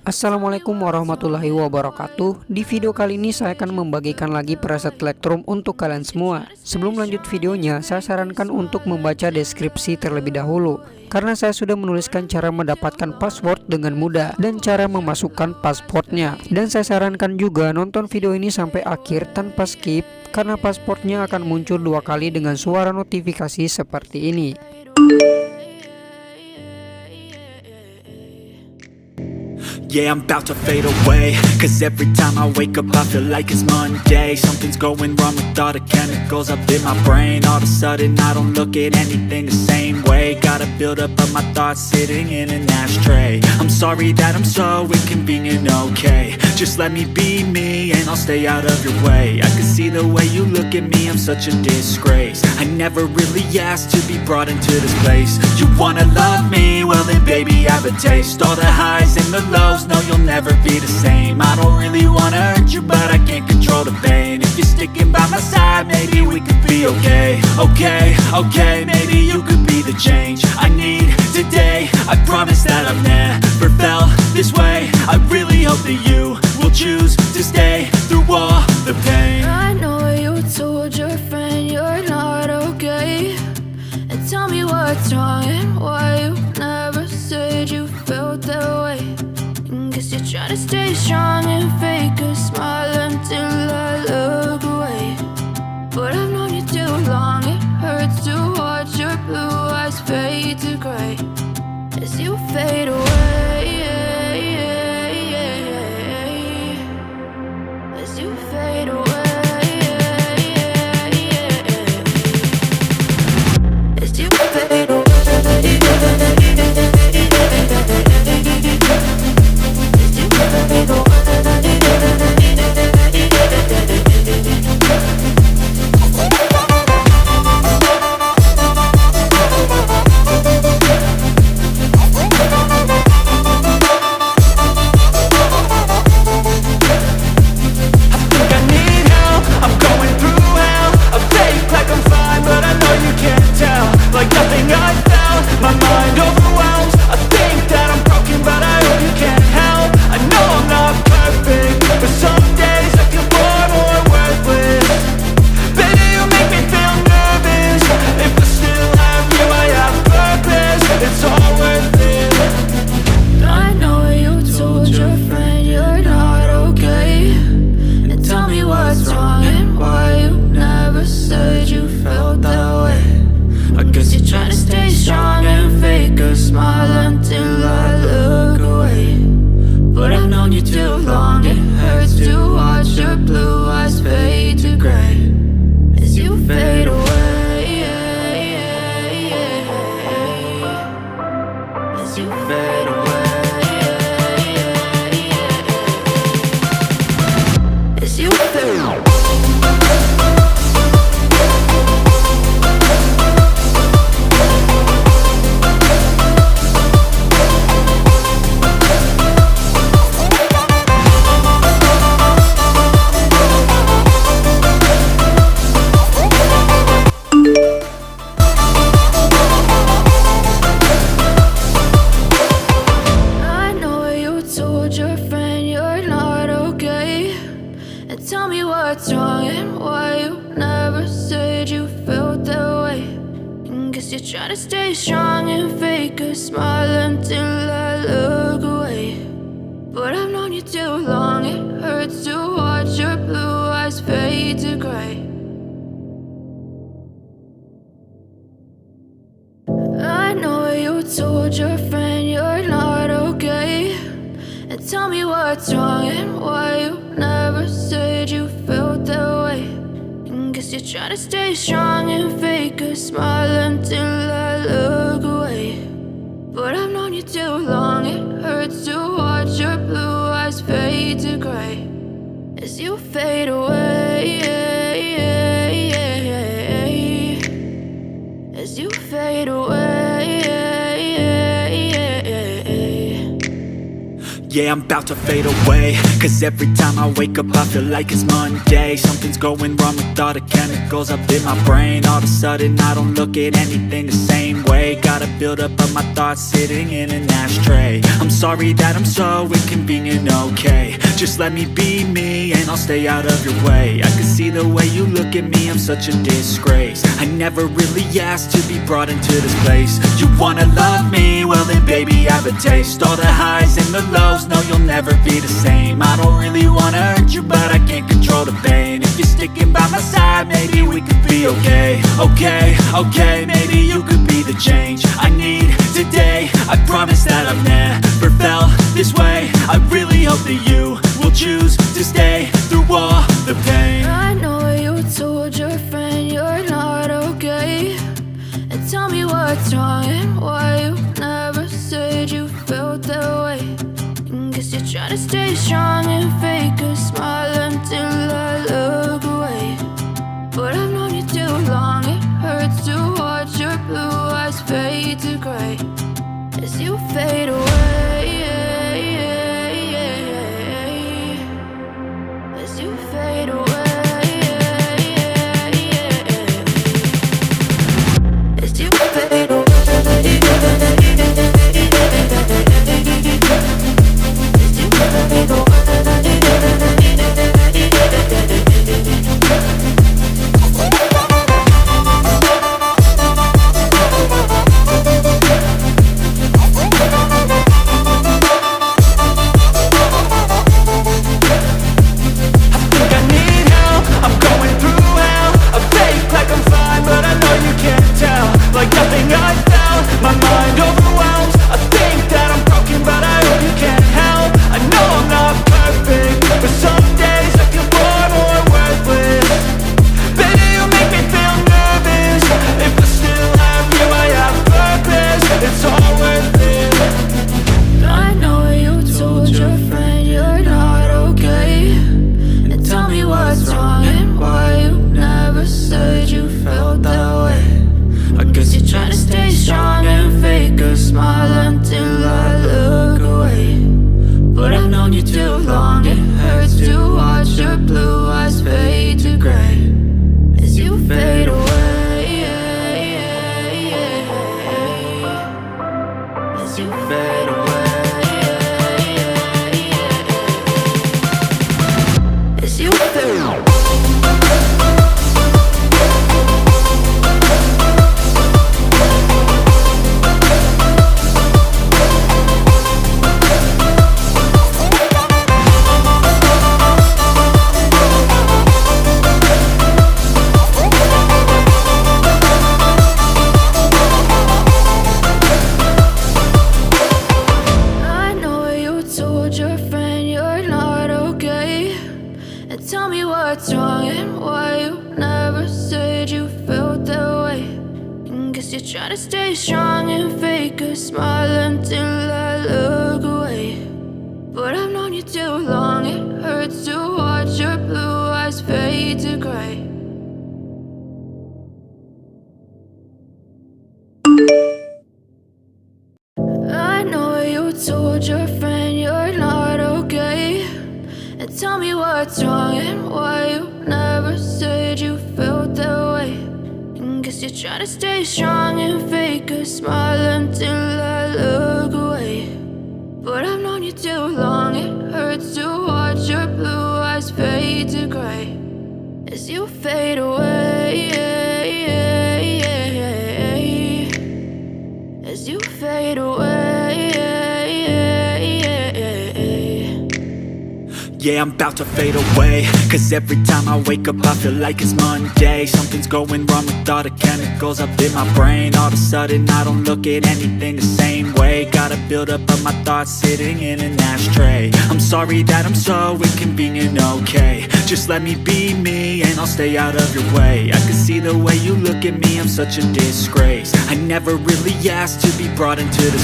Assalamualaikum warahmatullahi wabarakatuh. Di video kali ini saya akan membagikan lagi preset Lightroom untuk kalian semua. Sebelum lanjut videonya, saya sarankan untuk membaca deskripsi terlebih dahulu, karena saya sudah menuliskan cara mendapatkan password dengan mudah dan cara memasukkan passwordnya. Dan saya sarankan juga nonton video ini sampai akhir tanpa skip, karena passwordnya akan muncul 2 kali dengan suara notifikasi seperti ini. Yeah, I'm about to fade away, cause every time I wake up I feel like it's Monday. Something's going wrong with all the chemicals up in my brain. All of a sudden I don't look at anything the same way. Gotta build up of my thoughts sitting in an ashtray. I'm sorry that I'm so inconvenient, okay. Just let me be me and I'll stay out of your way. I can see the way you look at me, I'm such a disgrace. I never really asked to be brought into this place. You wanna love me? Well then baby I have a taste. All the highs and the lows, no you'll never be the same. I don't really wanna hurt you but I can't control the pain. If you're sticking by my side, maybe we could be okay. Okay, maybe you could be the change I need today. I promise that I've never felt this way. I really hope that you will choose to stay through all the pain. I know you told your friend you're not okay, and tell me what's wrong and why you never said you felt that way. Guess you're trying to stay strong and fake a smile until I look away. But I've known you too long, it hurts to watch your blue eyes fade to gray as you fade away. As you fade away. As you fade away. Try to stay strong and fake a smile until I look away. But I've known you too long, it hurts to watch your blue eyes fade to gray. I know you told your friend you're not okay, and tell me what's wrong and why you never said you felt that way. Guess you're trying to stay strong and fake a smile until I look away. But I've known you too long, it hurts to watch your blue eyes fade to gray as you fade away. As you fade away. Yeah, I'm about to fade away, cause every time I wake up I feel like it's Monday. Something's going wrong with all the chemicals up in my brain. All of a sudden I don't look at anything the same way. Gotta build up of my thoughts sitting in an ashtray. I'm sorry that I'm so inconvenient, okay. Just let me be me and I'll stay out of your way. I can see the way you look at me, I'm such a disgrace. I never really asked to be brought into this place. You wanna love me? Well then baby I have a taste. All the highs and the lows, no you'll never be the same. I don't really wanna hurt you but I can't control the pain. If you're sticking by my side maybe we could be okay. Okay, maybe you could be the change I need today. I promise that I've never felt this way. I really hope that you will choose to stay through all the pain. I know you told your friend you're not okay, and tell me what's wrong and why you never said you felt that way. And guess you're trying to stay strong and fake a smile until I look away. But I've known you too long, it hurts to watch your blue eyes fade to gray as you fade away. As you fade away. As you fade away. As you fade away. Like nothing I felt, my mind overwhelms. I think that I'm broken but I hope you can't help. I know I'm not perfect, but some days I feel far more worthless. Baby, you make me feel nervous. If I still have you, I have purpose. It's all worth it. I know you told your friend you're not okay, and tell me what's wrong and why you never said you felt that way. I guess you're trying to stay strong and fake a smile until I look away. But I've known you too long, it hurts to watch your blue eyes fade to gray as you fade away. As you fade away. As you fade away. What's wrong and why you never said you felt that way. And guess you're trying to stay strong and fake a smile until I look away. But I've known you too long, it hurts to watch your blue eyes fade to gray. I know you told your friend you're not okay, and tell me what's wrong and why you never said you felt that way. And guess you're trying to stay strong and fake a smile until I look away. But I've known you too long, it hurts to watch your blue eyes fade to gray as you fade away. As you fade away. Yeah, I'm about to fade away, cause every time I wake up I feel like it's Monday. Something's going wrong with all the chemicals up in my brain. All of a sudden I don't look at anything the same way. Gotta build up of my thoughts sitting in an ashtray. I'm sorry that I'm so inconvenient, okay. Just let me be me and I'll stay out of your way. I can see the way you look at me, I'm such a disgrace. I never really asked to be brought into this